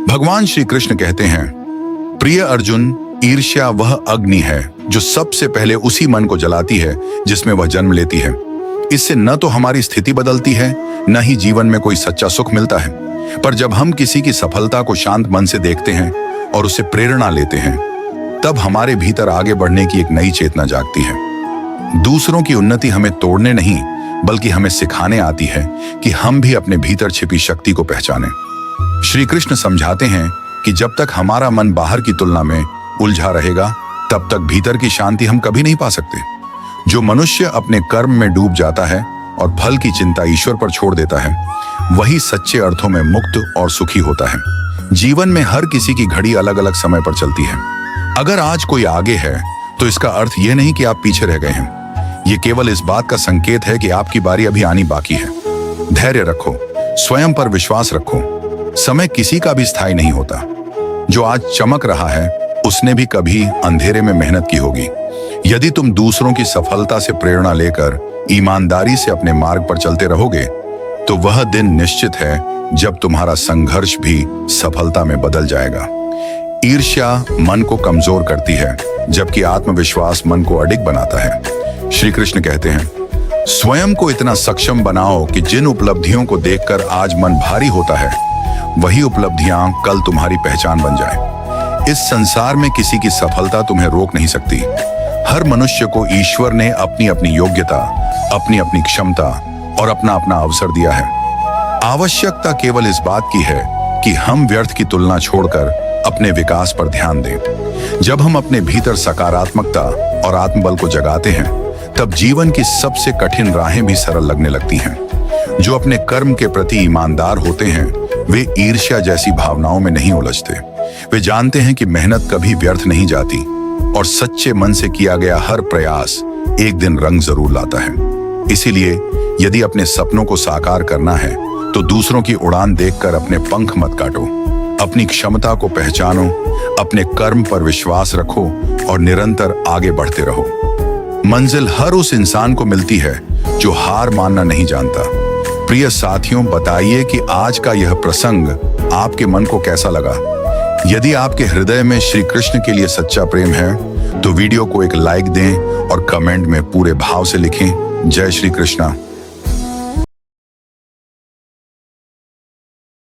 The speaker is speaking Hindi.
भगवान श्री कृष्ण कहते हैं, प्रिय अर्जुन, ईर्ष्या वह अग्नि है जो सबसे पहले उसी मन को जलाती है जिसमें वह जन्म लेती है। इससे न तो हमारी स्थिति बदलती है, न ही जीवन में कोई सच्चा सुख मिलता है। पर जब हम किसी की सफलता को शांत मन से देखते हैं और उससे प्रेरणा लेते हैं, तब हमारे भीतर आगे बढ़ने की एक नई चेतना जागती है। दूसरों की उन्नति हमें तोड़ने नहीं, बल्कि हमें सिखाने आती है कि हम भी अपने भीतर छिपी शक्ति को पहचानें। श्री कृष्ण समझाते हैं कि जब तक हमारा मन बाहर की तुलना में उलझा रहेगा, तब तक भीतर की शांति हम कभी नहीं पा सकते। जो मनुष्य अपने कर्म में डूब जाता है और फल की चिंता ईश्वर पर छोड़ देता है, वही सच्चे अर्थों में मुक्त और सुखी होता है। जीवन में हर किसी की घड़ी अलग अलग समय पर चलती है। अगर आज कोई आगे है, तो इसका अर्थ यह नहीं कि आप पीछे रह गए हैं। ये केवल इस बात का संकेत है कि आपकी बारी अभी आनी बाकी है। धैर्य रखो, स्वयं पर विश्वास रखो। समय किसी का भी स्थायी नहीं होता। जो आज चमक रहा है, उसने भी कभी अंधेरे में मेहनत की होगी। यदि तुम दूसरों की सफलता से प्रेरणा लेकर ईमानदारी से अपने मार्ग पर चलते रहोगे, तो वह दिन निश्चित है जब तुम्हारा संघर्ष भी सफलता में बदल जाएगा। ईर्ष्या मन को कमजोर करती है, जबकि आत्मविश्वास मन को अडिग बनाता है। श्री कृष्ण कहते हैं, स्वयं को इतना सक्षम बनाओ कि जिन उपलब्धियों को देखकर आज मन भारी होता है, वही उपलब्धियां कल तुम्हारी पहचान बन जाए। इस संसार में किसी की सफलता तुम्हें रोक नहीं सकती। हर मनुष्य को ईश्वर ने अपनी अपनी योग्यता, अपनी अपनी क्षमता और अपना अपना अवसर दिया है। आवश्यकता केवल इस बात की है कि हम व्यर्थ की तुलना छोड़कर अपने विकास पर ध्यान दें। जब हम अपने भीतर सकारात्मकता और आत्मबल को जगाते हैं, तब जीवन की सबसे कठिन राहें भी सरल लगने लगती हैं। जो अपने कर्म के प्रति ईमानदार होते हैं, वे ईर्ष्या जैसी भावनाओं में नहीं उलझते। वे जानते हैं कि मेहनत कभी व्यर्थ नहीं जाती और सच्चे मन से किया गया हर प्रयास एक दिन रंग जरूर लाता है। इसीलिए यदि अपने सपनों को साकार करना है, तो दूसरों की उड़ान देखकर अपने पंख मत काटो। अपनी क्षमता को पहचानो, अपने कर्म पर विश्वास रखो और निरंतर आगे बढ़ते रहो। मंजिल हर उस इंसान को मिलती है जो हार मानना नहीं जानता। प्रिय साथियों, बताइए कि आज का यह प्रसंग आपके मन को कैसा लगा। यदि आपके हृदय में श्री कृष्ण के लिए सच्चा प्रेम है, तो वीडियो को एक लाइक दें और कमेंट में पूरे भाव से लिखें, जय श्री कृष्णा।